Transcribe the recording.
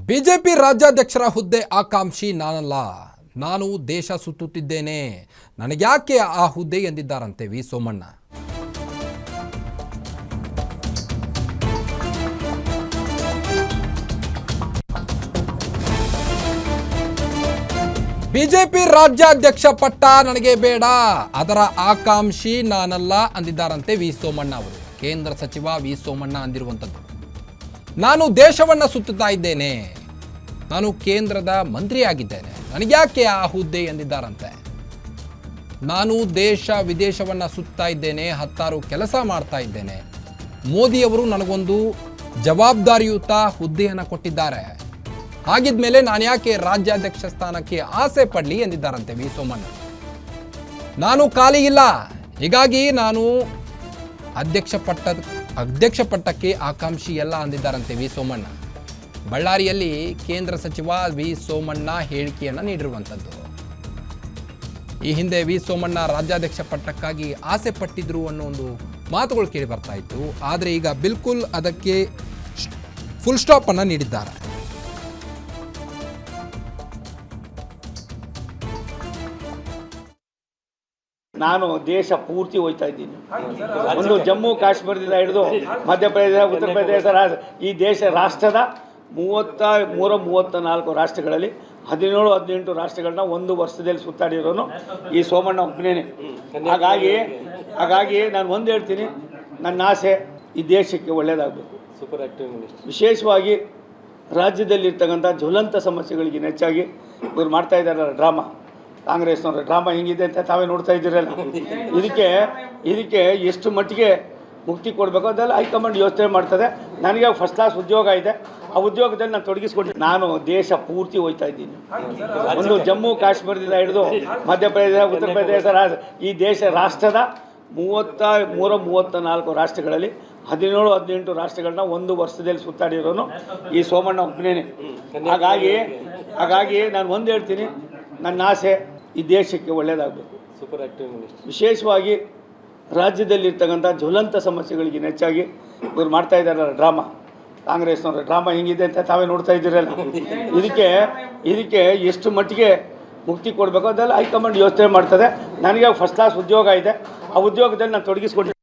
BJP ರಾಜ್ಯಾಧ್ಯಕ್ಷರ ಹುದ್ದೆ ಆಕಾಂಕ್ಷಿ ನಾನಲ್ಲ, ನಾನು ದೇಶ ಸುತ್ತುತ್ತಿದ್ದೇನೆ, ನನಗ್ಯಾಕೆ ಆ ಹುದ್ದೆ ಎಂದಿದ್ದಾರಂತೆ ವಿ ಸೋಮಣ್ಣ. ಬಿಜೆಪಿ ರಾಜ್ಯಾಧ್ಯಕ್ಷ ಪಟ್ಟ ನನಗೆ ಬೇಡ, ಅದರ ಆಕಾಂಕ್ಷಿ ನಾನಲ್ಲ ಅಂದಿದ್ದಾರಂತೆ ವಿ ಸೋಮಣ್ಣ ಅವರು. ಕೇಂದ್ರ ಸಚಿವ ವಿ ಸೋಮಣ್ಣ ಅಂದಿರುವಂಥದ್ದು. ನಾನು ದೇಶವನ್ನು ಸುತ್ತುತ್ತಾ ಇದ್ದೇನೆ, ನಾನು ಕೇಂದ್ರದ ಮಂತ್ರಿಯಾಗಿದ್ದೇನೆ, ನನಗ್ಯಾಕೆ ಆ ಹುದ್ದೆ ಎಂದಿದ್ದಾರಂತೆ. ನಾನು ದೇಶ ವಿದೇಶವನ್ನು ಸುತ್ತಾ ಇದ್ದೇನೆ, 10 ಕೆಲಸ ಮಾಡ್ತಾ ಇದ್ದೇನೆ. ಮೋದಿಯವರು ನನಗೊಂದು ಜವಾಬ್ದಾರಿಯುತ ಹುದ್ದೆಯನ್ನು ಕೊಟ್ಟಿದ್ದಾರೆ, ಹಾಗಿದ್ಮೇಲೆ ನಾನು ಯಾಕೆ ರಾಜ್ಯಾಧ್ಯಕ್ಷ ಸ್ಥಾನಕ್ಕೆ ಆಸೆ ಪಡಲಿ ಎಂದಿದ್ದಾರಂತೆ ವಿ ಸೋಮಣ್ಣ. ನಾನು ಖಾಲಿ ಇಲ್ಲ, ಹೀಗಾಗಿ ನಾನು ಅಧ್ಯಕ್ಷ ಪಟ್ಟಕ್ಕೆ ಆಕಾಂಕ್ಷಿ ಎಲ್ಲ ಅಂದಿದ್ದಾರಂತೆ ವಿ ಸೋಮಣ್ಣ. ಬಳ್ಳಾರಿಯಲ್ಲಿ ಕೇಂದ್ರ ಸಚಿವ ವಿ ಸೋಮಣ್ಣ ಹೇಳಿಕೆಯನ್ನು ನೀಡಿರುವಂಥದ್ದು. ಈ ಹಿಂದೆ ವಿ ಸೋಮಣ್ಣ ರಾಜ್ಯಾಧ್ಯಕ್ಷ ಪಟ್ಟಕ್ಕಾಗಿ ಆಸೆ ಪಟ್ಟಿದ್ರು ಅನ್ನೋ ಒಂದು ಮಾತುಗಳು ಕೇಳಿ ಬರ್ತಾ ಇತ್ತು. ಆದರೆ ಈಗ ಬಿಲ್ಕುಲ್ ಅದಕ್ಕೆ ಫುಲ್ ಸ್ಟಾಪ್ ಅನ್ನು ನೀಡಿದ್ದಾರೆ. ನಾನು ದೇಶ ಪೂರ್ತಿ ಹೋಗ್ತಾ ಇದ್ದೀನಿ. ಒಂದು ಜಮ್ಮು ಕಾಶ್ಮೀರದಿಂದ ಹಿಡಿದು ಮಧ್ಯಪ್ರದೇಶ, ಉತ್ತರ ಪ್ರದೇಶ, ಈ ರಾಷ್ಟ್ರದ 34 ರಾಷ್ಟ್ರಗಳಲ್ಲಿ 17-18 ರಾಷ್ಟ್ರಗಳನ್ನ ಒಂದು ವರ್ಷದಲ್ಲಿ ಸುತ್ತಾಡಿರೋನು ಈ ಸೋಮಣ್ಣ ಒಬ್ಬನೇನೆ. ಹಾಗಾಗಿ ನಾನು ಒಂದು ಹೇಳ್ತೀನಿ, ನನ್ನ ಆಸೆ ಈ ದೇಶಕ್ಕೆ ಒಳ್ಳೆಯದಾಗಬೇಕು. ವಿಶೇಷವಾಗಿ ರಾಜ್ಯದಲ್ಲಿರ್ತಕ್ಕಂಥ ಜ್ವಲಂತ ಸಮಸ್ಯೆಗಳಿಗೆ ಹೆಚ್ಚಾಗಿ ಇವ್ರು ಮಾಡ್ತಾ ಇದ್ದಾರಲ್ಲ ಡ್ರಾಮಾ, ಕಾಂಗ್ರೆಸ್ನವ್ರ ಡ್ರಾಮಾ ಹೆಂಗಿದೆ ಅಂತ ತಾವೇ ನೋಡ್ತಾ ಇದ್ದೀರಲ್ಲ. ಇದಕ್ಕೆ ಎಷ್ಟು ಮಟ್ಟಿಗೆ ಮುಕ್ತಿ ಕೊಡಬೇಕು ಅದೆಲ್ಲ ಹೈಕಮಾಂಡ್ ಯೋಚನೆ ಮಾಡ್ತದೆ. ನನಗೆ ಫಸ್ಟ್ ಕ್ಲಾಸ್ ಉದ್ಯೋಗ ಇದೆ, ಆ ಉದ್ಯೋಗದಲ್ಲಿ ನಾನು ತೊಡಗಿಸ್ಕೊಂಡು ನಾನು ದೇಶ ಪೂರ್ತಿ ಹೋಗ್ತಾ ಇದ್ದೀನಿ. ಒಂದು ಜಮ್ಮು ಕಾಶ್ಮೀರದಿಂದ ಹಿಡಿದು ಮಧ್ಯಪ್ರದೇಶ, ಉತ್ತರ ಪ್ರದೇಶ, ಈ ರಾಷ್ಟ್ರದ 34 ರಾಷ್ಟ್ರಗಳಲ್ಲಿ 17-18 ರಾಷ್ಟ್ರಗಳನ್ನ ಒಂದು ವರ್ಷದಲ್ಲಿ ಸುತ್ತಾಡಿರೋನು ಈ ಸೋಮಣ್ಣ ಒಬ್ಬನೇನೆ. ಹಾಗಾಗಿ ನಾನು ಒಂದು ಹೇಳ್ತೀನಿ, ನನ್ನ ಆಸೆ ಈ ದೇಶಕ್ಕೆ ಒಳ್ಳೆಯದಾಗಬೇಕು. ವಿಶೇಷವಾಗಿ ರಾಜ್ಯದಲ್ಲಿರ್ತಕ್ಕಂಥ ಜ್ವಲಂತ ಸಮಸ್ಯೆಗಳಿಗೆ ಹೆಚ್ಚಾಗಿ ಇವ್ರು ಮಾಡ್ತಾ ಇದ್ದಾರಲ್ಲ ಡ್ರಾಮಾ, ಕಾಂಗ್ರೆಸ್ನವ್ರ ಡ್ರಾಮಾ ಹೆಂಗಿದೆ ಅಂತ ತಾವೇ ನೋಡ್ತಾ ಇದ್ದೀರಲ್ಲ. ಇದಕ್ಕೆ ಎಷ್ಟು ಮಟ್ಟಿಗೆ ಮುಕ್ತಿ ಕೊಡಬೇಕು ಅದೆಲ್ಲ ಹೈಕಮಾಂಡ್ ಯೋಚನೆ ಮಾಡ್ತದೆ. ನನಗೆ ಫಸ್ಟ್ ಕ್ಲಾಸ್ ಉದ್ಯೋಗ ಇದೆ, ಆ ಉದ್ಯೋಗದಲ್ಲಿ ನಾನು ತೊಡಗಿಸ್ಕೊಂಡು